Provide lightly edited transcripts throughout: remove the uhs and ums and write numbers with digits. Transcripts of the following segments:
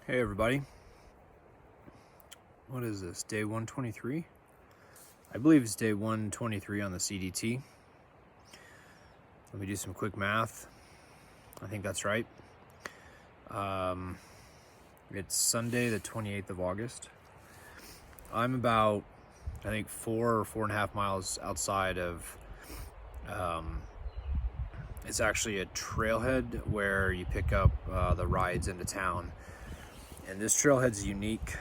Hey everybody, what is this, day 123? I believe it's day 123 on the CDT. Let me do some quick math. I think that's right. It's Sunday the 28th of August. I'm about, I think, 4.5 miles outside of, it's actually a trailhead where you pick up the rides into town. And this trailhead's unique.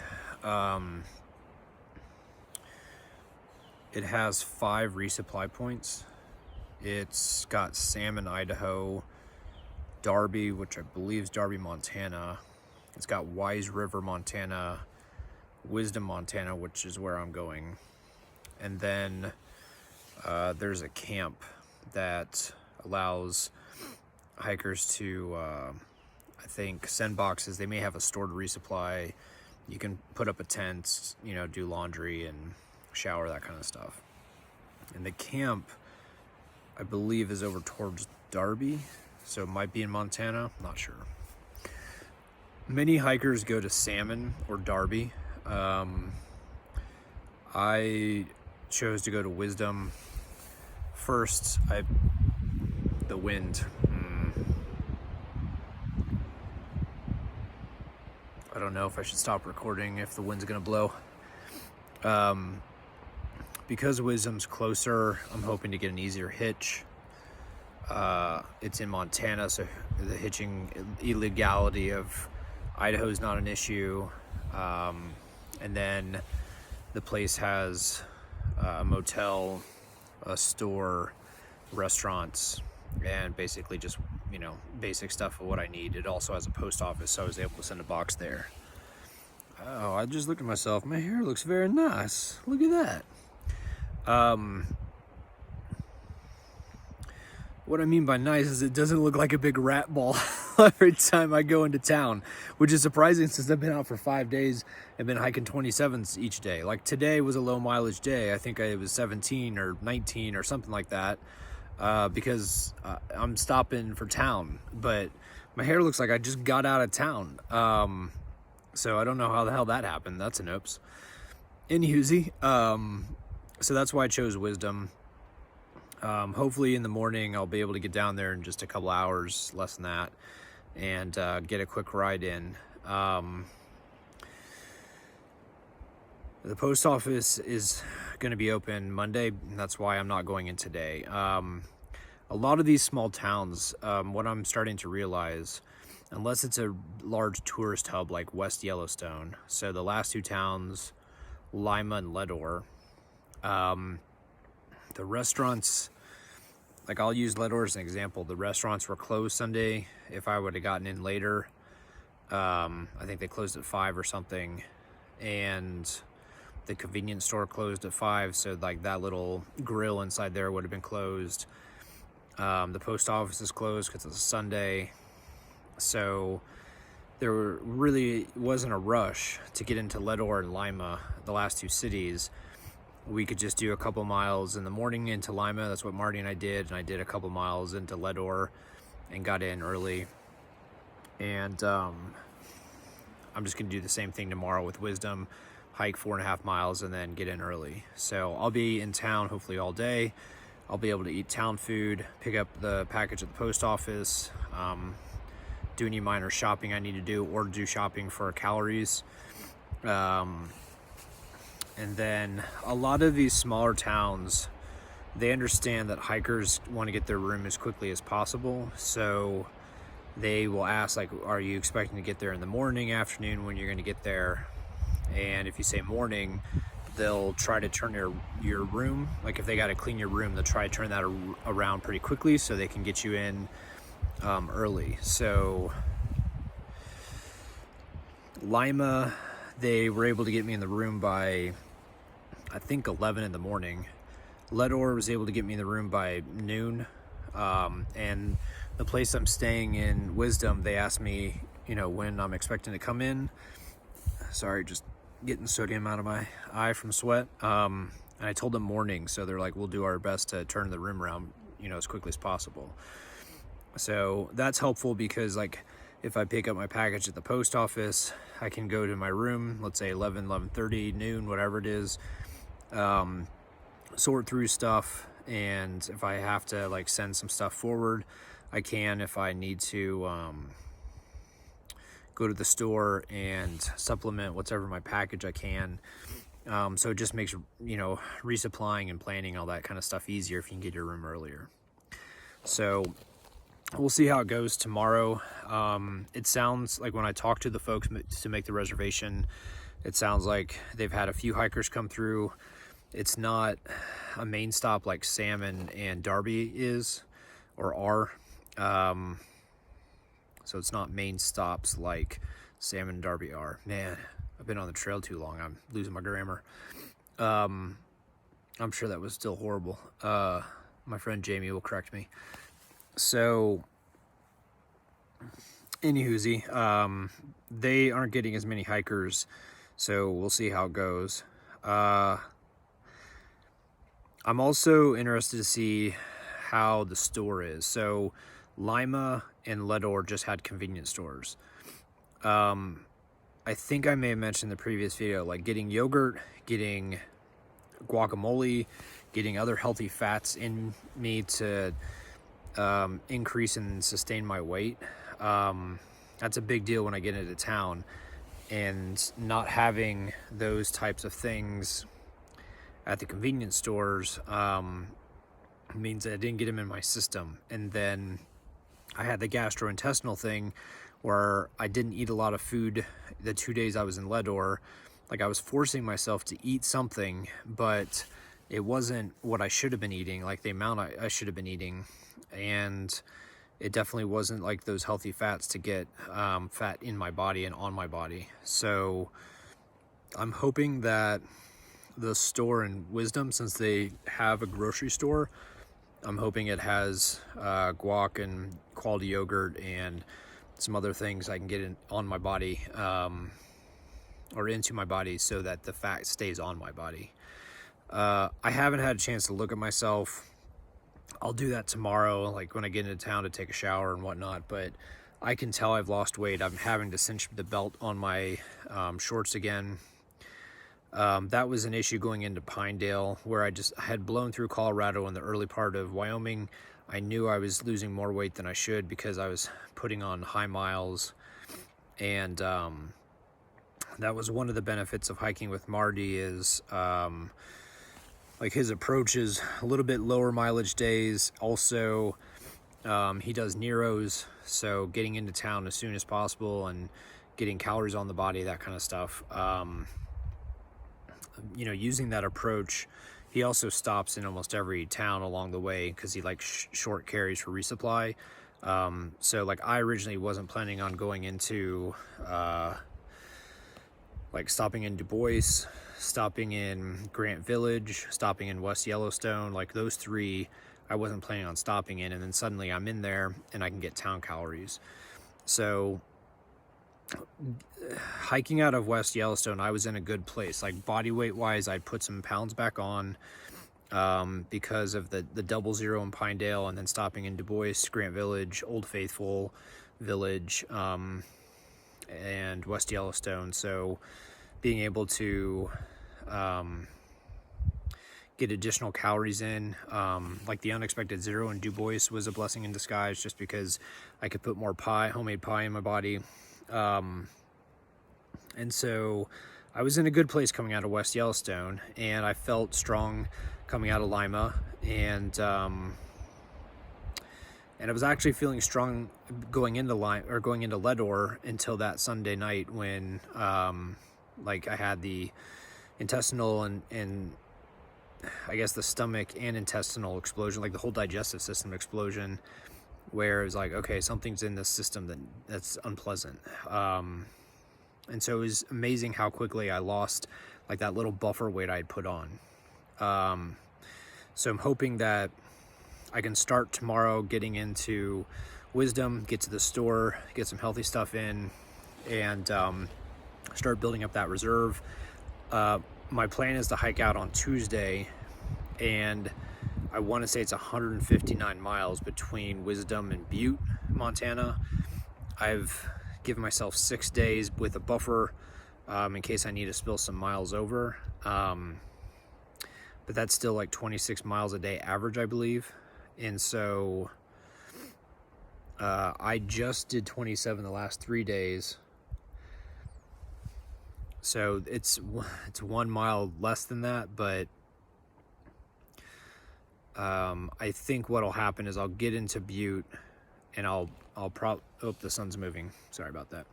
It has 5 resupply points. It's got Salmon, Idaho, Darby, which I believe is Darby, Montana. It's got Wise River, Montana, Wisdom, Montana, which is where I'm going. And then there's a camp that allows hikers to I think send boxes. They may have a stored resupply. You can put up a tent, do laundry and shower, that kind of stuff. And the camp, I believe, is over towards Darby, so it might be in Montana, I'm not sure. Many hikers go to Salmon or Darby. I chose to go to Wisdom first. The wind. I don't know if I should stop recording if the wind's gonna blow. Because Wisdom's closer, I'm hoping to get an easier hitch. It's in Montana, so the hitching illegality of Idaho is not an issue. And then the place has a motel, a store, restaurants, and basically just basic stuff of what I need. It also has a post office, so I was able to send a box there. Oh, I just looked at myself. My hair looks very nice. Look at that. What I mean by nice is it doesn't look like a big rat ball every time I go into town, which is surprising since I've been out for 5 days and been hiking 27s each day. Like today was a low mileage day. I think it was 17 or 19 or something like that, because I'm stopping for town, but my hair looks like I just got out of town. So I don't know how the hell that happened. That's an oops. Anywhoosie, so that's why I chose Wisdom. Hopefully in the morning I'll be able to get down there in just a couple hours, less than that, and get a quick ride in. The post office is going to be open Monday, and that's why I'm not going in today. A lot of these small towns, what I'm starting to realize, unless it's a large tourist hub like West Yellowstone, so the last 2 towns, Lima and Ledor, the restaurants, like I'll use Ledor as an example. The restaurants were closed Sunday. If I would have gotten in later, I think they closed at 5 or something, and the convenience store closed at 5, so like that little grill inside there would have been closed. The post office is closed because it's a Sunday, so there really wasn't a rush to get into Ledor and Lima, the last 2 cities. We could just do a couple miles in the morning into Lima. That's what Marty and I did a couple miles into Ledor and got in early. And I'm just gonna do the same thing tomorrow with Wisdom, hike 4.5 miles and then get in early. So I'll be in town hopefully all day. I'll be able to eat town food, pick up the package at the post office, do any minor shopping I need to do, or do shopping for calories. And then a lot of these smaller towns, they understand that hikers want to get their room as quickly as possible. So they will ask, like, are you expecting to get there in the morning, afternoon, when you're going to get there? And if you say morning, they'll try to turn your room. Like if they got to clean your room, they'll try to turn that around pretty quickly so they can get you in early. So Lima, they were able to get me in the room by, I think, 11 in the morning. Ledor was able to get me in the room by noon. And the place I'm staying in, Wisdom, they asked me, when I'm expecting to come in. Sorry, just getting sodium out of my eye from sweat. And I told them morning, so they're like, we'll do our best to turn the room around, as quickly as possible. So that's helpful because, like, if I pick up my package at the post office, I can go to my room, let's say 11:30, noon, whatever it is, sort through stuff, and if I have to like send some stuff forward, I can. If I need to go to the store and supplement whatever my package, I can. So it just makes, you know, resupplying and planning all that kind of stuff easier if you can get your room earlier. So we'll see how it goes tomorrow. It sounds like when I talk to the folks to make the reservation, it sounds like they've had a few hikers come through. It's not a main stop like Salmon and Darby is or are. So it's not main stops like Salmon and Darby are. Man, I've been on the trail too long. I'm losing my grammar. I'm sure that was still horrible. My friend Jamie will correct me. So, anywhoosie, they aren't getting as many hikers, so we'll see how it goes. I'm also interested to see how the store is. So, Lima and Ledor just had convenience stores. I think I may have mentioned in the previous video, like getting yogurt, getting guacamole, getting other healthy fats in me to increase and sustain my weight. That's a big deal when I get into town, and not having those types of things at the convenience stores means that I didn't get them in my system. And then I had the gastrointestinal thing where I didn't eat a lot of food the 2 days I was in Ledor. Like, I was forcing myself to eat something, but it wasn't what I should have been eating, like the amount I should have been eating. And it definitely wasn't like those healthy fats to get fat in my body and on my body. So I'm hoping that the store in Wisdom, since they have a grocery store, I'm hoping it has guac and quality yogurt and some other things I can get on my body or into my body so that the fat stays on my body. I haven't had a chance to look at myself. I'll do that tomorrow, like when I get into town to take a shower and whatnot, but I can tell I've lost weight. I'm having to cinch the belt on my shorts again. That was an issue going into Pinedale, where I had blown through Colorado in the early part of Wyoming. I knew I was losing more weight than I should because I was putting on high miles, and that was one of the benefits of hiking with Marty is like his approach is a little bit lower mileage days. Also, he does Neros, so getting into town as soon as possible and getting calories on the body, that kind of stuff. You know, using that approach, he also stops in almost every town along the way because he likes short carries for resupply. So like I originally wasn't planning on going into like stopping in Du Bois, stopping in Grant Village, stopping in West Yellowstone. Like those three I wasn't planning on stopping in, and then suddenly I'm in there and I can get town calories. So hiking out of West Yellowstone, I was in a good place. Like body weight wise, I'd put some pounds back on because of the 00 in Pinedale, and then stopping in Du Bois, Grant Village, Old Faithful Village, and West Yellowstone. So being able to get additional calories in, like the unexpected 0 in Du Bois was a blessing in disguise, just because I could put more homemade pie in my body. And so I was in a good place coming out of West Yellowstone, and I felt strong coming out of Lima, and I was actually feeling strong going into Ledor until that Sunday night when like I had the intestinal and I guess the stomach and intestinal explosion, like the whole digestive system explosion, where it was like, okay, something's in this system that's unpleasant. And so it was amazing how quickly I lost like that little buffer weight I had put on. So I'm hoping that I can start tomorrow getting into Wisdom, get to the store, get some healthy stuff in, and start building up that reserve. My plan is to hike out on Tuesday, and I want to say it's 159 miles between Wisdom and Butte, Montana. I've given myself 6 days with a buffer in case I need to spill some miles over. But that's still like 26 miles a day average, I believe. And so I just did 27 the last 3 days. So it's 1 mile less than that, but I think what'll happen is I'll get into Butte and I'll the sun's moving. Sorry about that.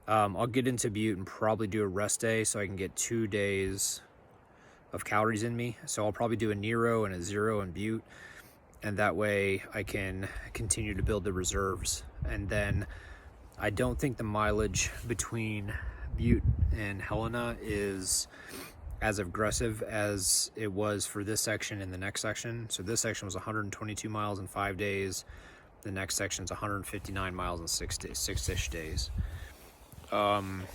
I'll get into Butte and probably do a rest day so I can get 2 days of calories in me. So I'll probably do a Nero and a 0 in Butte, and that way I can continue to build the reserves. And then I don't think the mileage between Butte and Helena is as aggressive as it was for this section and the next section. So this section was 122 miles in 5 days. The next section is 159 miles in 6-ish days. And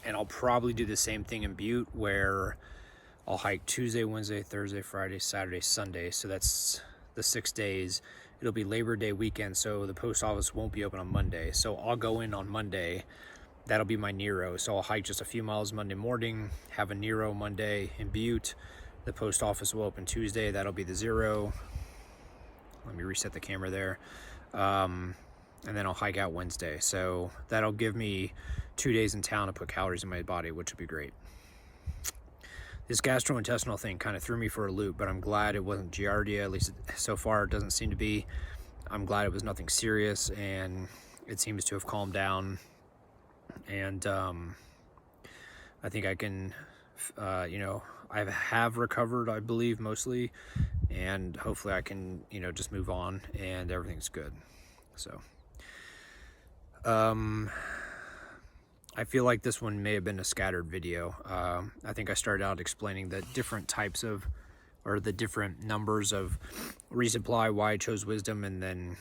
I'll probably do the same thing in Butte, where I'll hike Tuesday, Wednesday, Thursday, Friday, Saturday, Sunday. So that's the 6 days. It'll be Labor Day weekend, so the post office won't be open on Monday. So I'll go in on Monday. That'll be my Nero. So I'll hike just a few miles Monday morning, have a Nero Monday in Butte. The post office will open Tuesday. That'll be the 0. Let me reset the camera there. And then I'll hike out Wednesday. So that'll give me 2 days in town to put calories in my body, which would be great. This gastrointestinal thing kind of threw me for a loop, but I'm glad it wasn't Giardia. At least so far it doesn't seem to be. I'm glad it was nothing serious, and it seems to have calmed down. And I think I can, I have recovered, I believe, mostly, and hopefully I can, just move on and everything's good. So I feel like this one may have been a scattered video. I think I started out explaining the different types of, or the different numbers of resupply, why I chose wisdom, and then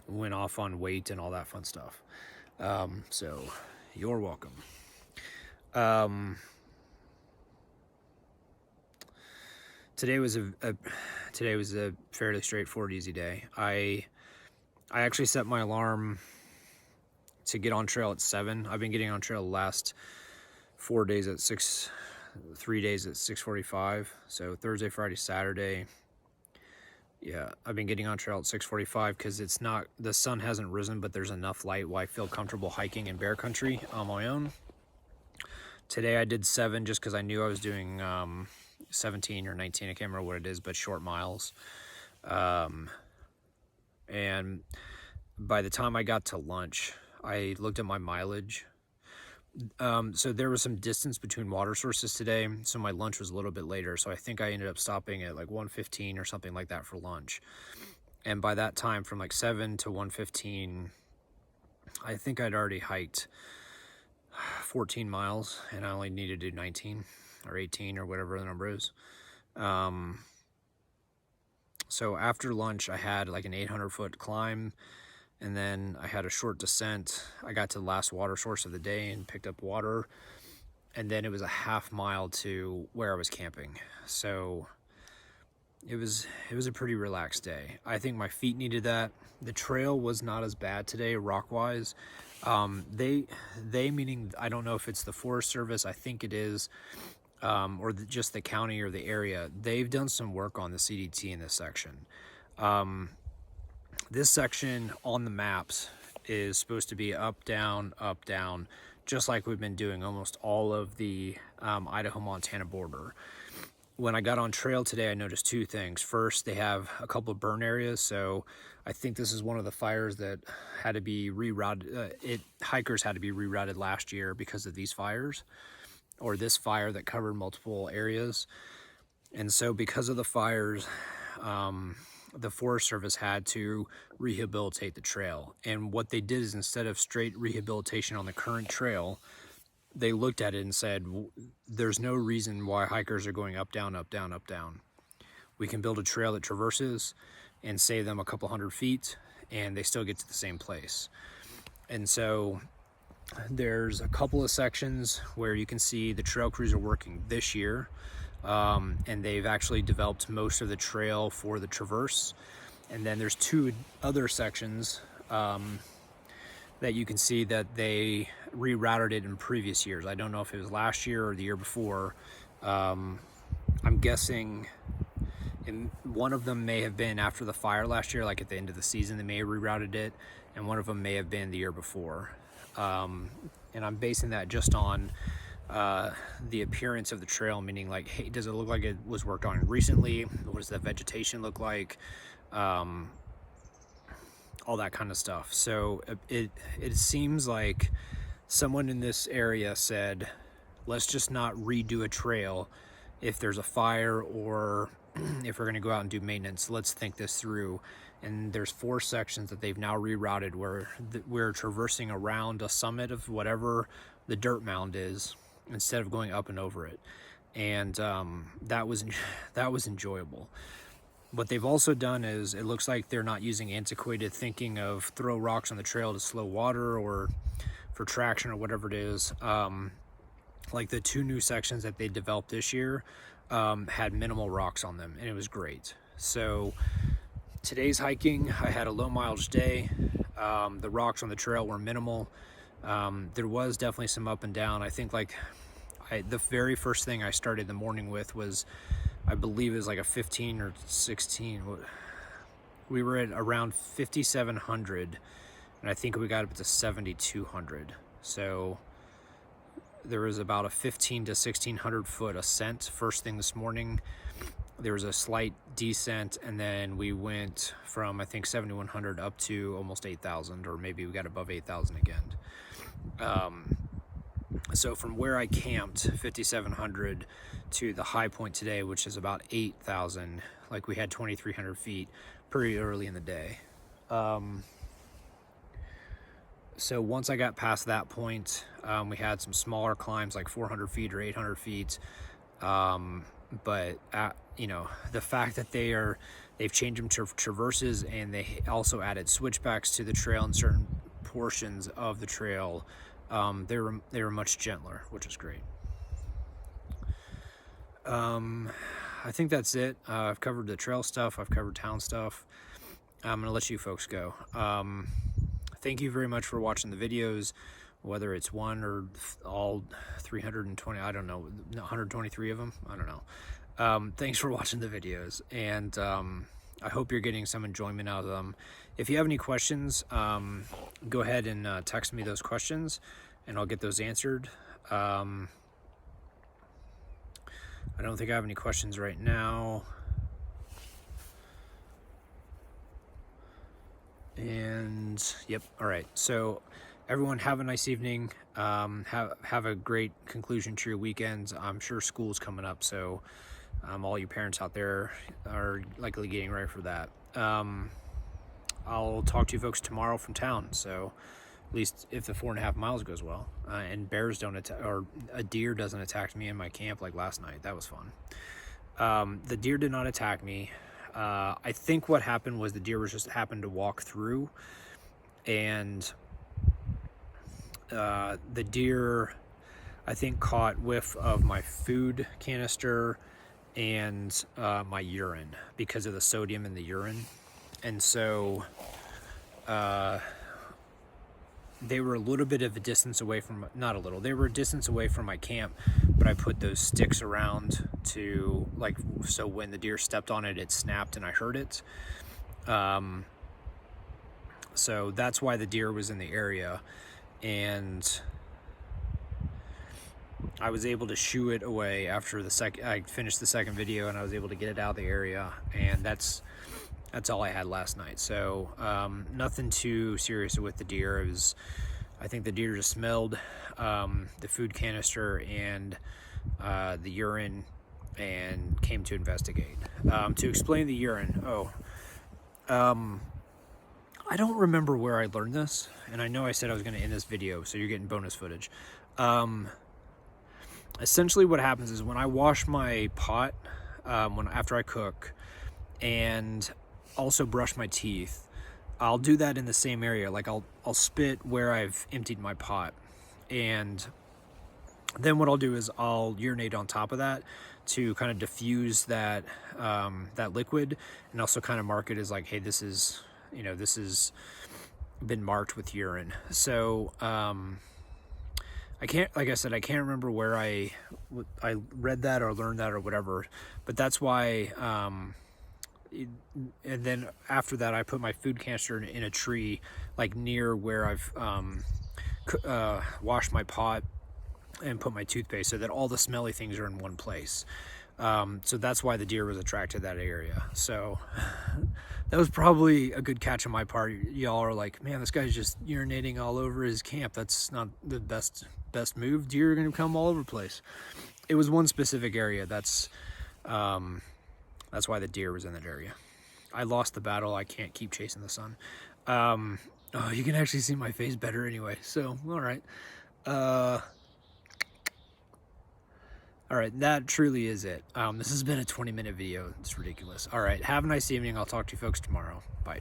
went off on weight and all that fun stuff. So you're welcome. Today was a fairly straightforward, easy day. I actually set my alarm to get on trail at 7. I've been getting on trail the last 4 days at 6, 3 days at 6:45. So Thursday, Friday, Saturday. Yeah, I've been getting on trail at 6:45 because it's not, the sun hasn't risen, but there's enough light where I feel comfortable hiking in bear country on my own. Today I did 7 just because I knew I was doing 17 or 19, I can't remember what it is, but short miles. And by the time I got to lunch, I looked at my mileage. So there was some distance between water sources today, so my lunch was a little bit later. So I think I ended up stopping at like 1:15 or something like that for lunch. And by that time, from like 7 to 1:15, I think I'd already hiked 14 miles, and I only needed to do 19 or 18 or whatever the number is. So after lunch, I had like an 800-foot climb, and then I had a short descent. I got to the last water source of the day and picked up water, and then it was a half mile to where I was camping. So it was a pretty relaxed day. I think my feet needed that. The trail was not as bad today, rock-wise. They meaning, I don't know if it's the Forest Service, I think it is, or just the county or the area. They've done some work on the CDT in this section. This section on the maps is supposed to be up, down, just like we've been doing almost all of the Idaho-Montana border. When I got on trail today, I noticed 2 things. First, they have a couple of burn areas, so I think this is one of the fires that had to be rerouted. Hikers had to be rerouted last year because of these fires, or this fire that covered multiple areas. And so because of the fires, the Forest Service had to rehabilitate the trail. And what they did is, instead of straight rehabilitation on the current trail, they looked at it and said, there's no reason why hikers are going up, down, up, down, up, down. We can build a trail that traverses and save them a couple hundred feet, and they still get to the same place. And so there's a couple of sections where you can see the trail crews are working this year, and they've actually developed most of the trail for the traverse. And then there's 2 other sections that you can see that they rerouted it in previous years. I don't know if it was last year or the year before. I'm guessing one of them may have been after the fire last year, like at the end of the season, they may have rerouted it, and one of them may have been the year before. And I'm basing that just on the appearance of the trail, meaning like, hey, does it look like it was worked on recently? What does the vegetation look like? All that kind of stuff. So it seems like someone in this area said, let's just not redo a trail if there's a fire, or if we're going to go out and do maintenance, let's think this through. And there's 4 sections that they've now rerouted where we're traversing around a summit of whatever the dirt mound is instead of going up and over it. And that was enjoyable. What they've also done is, it looks like they're not using antiquated thinking of throw rocks on the trail to slow water or for traction or whatever it is. Like the 2 new sections that they developed this year had minimal rocks on them, and it was great. So today's hiking, I had a low mileage day. The rocks on the trail were minimal. There was definitely some up and down. I think like the very first thing I started the morning with was, I believe it was like a 15 or 16. We were at around 5,700, and I think we got up to 7,200. So there was about a 15 to 1,600 foot ascent first thing this morning. There was a slight descent, and then we went from, I think, 7,100 up to almost 8,000, or maybe we got above 8,000 again. So from where I camped, 5,700, to the high point today, which is about 8,000, like we had 2,300 feet pretty early in the day. So once I got past that point, we had some smaller climbs like 400 feet or 800 feet. But you know, the fact that they've changed them to traverses, and they also added switchbacks to the trail in certain portions of the trail, they were much gentler, which is great. I think that's it. I've covered the trail stuff. I've covered town stuff. I'm gonna let you folks go. Thank you very much for watching the videos, whether it's one or all 320, I don't know, 123 of them, I don't know. Thanks for watching the videos, and I hope you're getting some enjoyment out of them. If you have any questions, go ahead and text me those questions, and I'll get those answered. I don't think I have any questions right now. And yep, all right. So everyone, have a nice evening. Have a great conclusion to your weekends. I'm sure school's coming up, so all you parents out there are likely getting ready for that. I'll talk to you folks tomorrow from town, so at least if the 4.5 miles goes well, and bears don't attack, or a deer doesn't attack me in my camp like last night. That was fun. The deer did not attack me. I think what happened was the deer just happened to walk through, and the deer, I think, caught whiff of my food canister and my urine because of the sodium in the urine. And so they were a little bit of a distance away from, not a little, they were a distance away from my camp, but I put those sticks around to, like, so when the deer stepped on it, it snapped and I heard it. So that's why the deer was in the area, and I was able to shoo it away after I finished the second video, and I was able to get it out of the area, and that's all I had last night. So nothing too serious with the deer. It was, I think the deer just smelled the food canister and the urine and came to investigate. To explain the urine, I don't remember where I learned this, and I know I said I was going to end this video, so you're getting bonus footage. Essentially what happens is when I wash my pot, after I cook, and also brush my teeth, I'll do that in the same area. Like I'll spit where I've emptied my pot, and then what I'll do is I'll urinate on top of that to kind of diffuse that that liquid, and also kind of mark it as like, hey, this is, you know, this is been marked with urine. So I can't, like I said, I can't remember where I read that or learned that or whatever, but that's why. And then after that, I put my food canister in a tree, like near where I've washed my pot and put my toothpaste, so that all the smelly things are in one place. So that's why the deer was attracted to that area. So that was probably a good catch on my part. Y'all are like, man, this guy's just urinating all over his camp. That's not the best move. Deer are gonna come all over the place. It was one specific area. That's why the deer was in that area. I lost the battle. I can't keep chasing the sun. Oh, you can actually see my face better anyway. So, all right. All right, that truly is it. This has been a 20-minute video. It's ridiculous. All right, have a nice evening. I'll talk to you folks tomorrow. Bye.